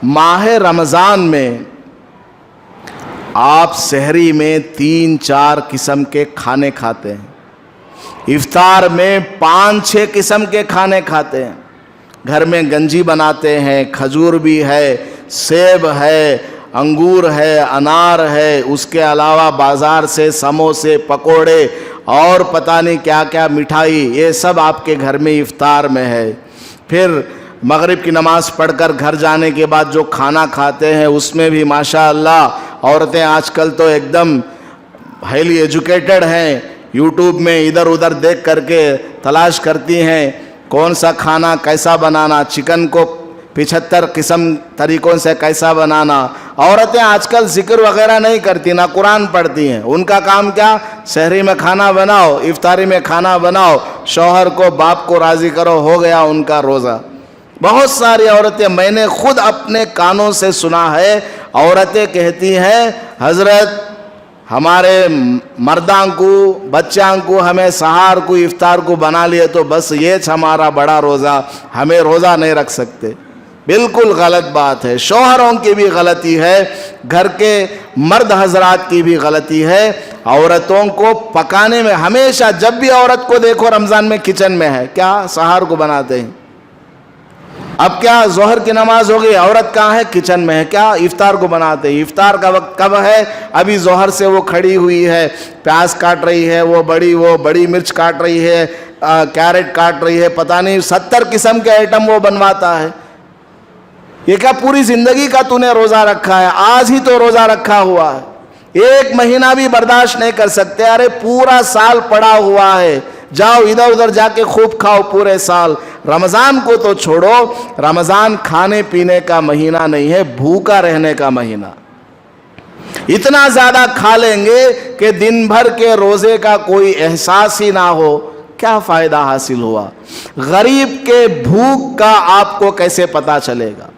माह रमज़ान में आप सहरी में 3-4 किस्म के खाने खाते हैं, इफ्तार में 5-6 किस्म के खाने खाते हैं, घर में गंजी बनाते हैं, खजूर भी है, सेब है, अंगूर है, अनार है, उसके अलावा बाज़ार से समोसे, पकोड़े और पता नहीं क्या क्या मिठाई, ये सब आपके घर में इफ्तार में है। फिर मगरिब की नमाज़ पढ़कर घर जाने के बाद जो खाना खाते हैं उसमें भी माशाअल्लाह औरतें आजकल तो एकदम हाईली एजुकेटेड हैं, यूट्यूब में इधर उधर देख करके तलाश करती हैं कौन सा खाना कैसा बनाना, चिकन को 75 किस्म तरीक़ों से कैसा बनाना। औरतें आजकल ज़िक्र वगैरह नहीं करती, ना कुरान पढ़ती हैं, उनका काम क्या, सहरी में खाना बनाओ, इफ्तारी में खाना बनाओ, शौहर को बाप को राज़ी करो, हो गया उनका रोज़ा। बहुत सारी औरतें, मैंने खुद अपने कानों से सुना है, औरतें कहती हैं हज़रत हमारे मर्दां को बच्चां को हमें सहार को इफ्तार को बना लिए तो बस ये हमारा बड़ा रोज़ा, हमें रोज़ा नहीं रख सकते। बिल्कुल गलत बात है, शौहरों की भी गलती है, घर के मर्द हजरात की भी गलती है। औरतों को पकाने में हमेशा, जब भी औरत को देखो रमज़ान में किचन में है, क्या सहार को बनाते हैं। अब क्या ज़ोहर की नमाज हो गई, औरत कहाँ है, किचन में है, क्या इफ्तार को बनाते हैं। इफ्तार का वक्त कब है, अभी ज़ोहर से वो खड़ी हुई है, प्याज काट रही है, वो बड़ी मिर्च काट रही है, कैरेट काट रही है, पता नहीं 70 किस्म के आइटम वो बनवाता है। ये क्या पूरी ज़िंदगी का तूने रोज़ा रखा है, आज ही तो रोज़ा रखा हुआ है, 1 महीना भी बर्दाश्त नहीं कर सकते। अरे पूरा साल पड़ा हुआ है, जाओ इधर उधर जाके खूब खाओ पूरे साल। रमज़ान को तो छोड़ो, रमज़ान खाने पीने का महीना नहीं है, भूखा रहने का महीना। इतना ज़्यादा खा लेंगे कि दिन भर के रोज़े का कोई एहसास ही ना हो, क्या फ़ायदा हासिल हुआ। गरीब के भूख का आपको कैसे पता चलेगा।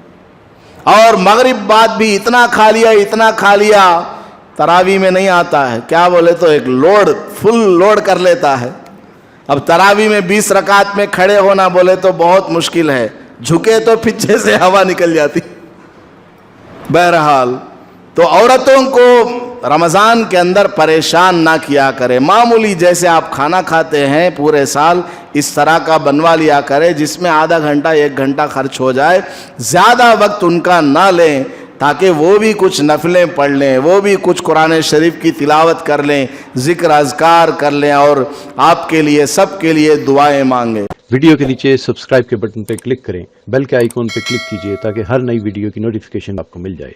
और मगरिब बाद भी इतना खा लिया, तरावी में नहीं आता है, क्या बोले तो एक लोड फुल लोड कर लेता है। अब तरावी में 20 रकात में खड़े होना बोले तो बहुत मुश्किल है, झुके तो पीछे से हवा निकल जाती। बहरहाल तो औरतों को रमज़ान के अंदर परेशान ना किया करें, मामूली जैसे आप खाना खाते हैं पूरे साल इस तरह का बनवा लिया करें जिसमें आधा घंटा 1 घंटा खर्च हो जाए, ज़्यादा वक्त उनका ना लें, ताकि वो भी कुछ नफलें पढ़ लें, वो भी कुछ कुरान शरीफ की तिलावत कर लें, ज़िक्र अज़कार कर लें और आपके लिए सबके लिए दुआएं मांगें। वीडियो के नीचे सब्सक्राइब के बटन पर क्लिक करें, बेल के आइकॉन पर क्लिक कीजिए ताकि हर नई वीडियो की नोटिफिकेशन आपको मिल जाए।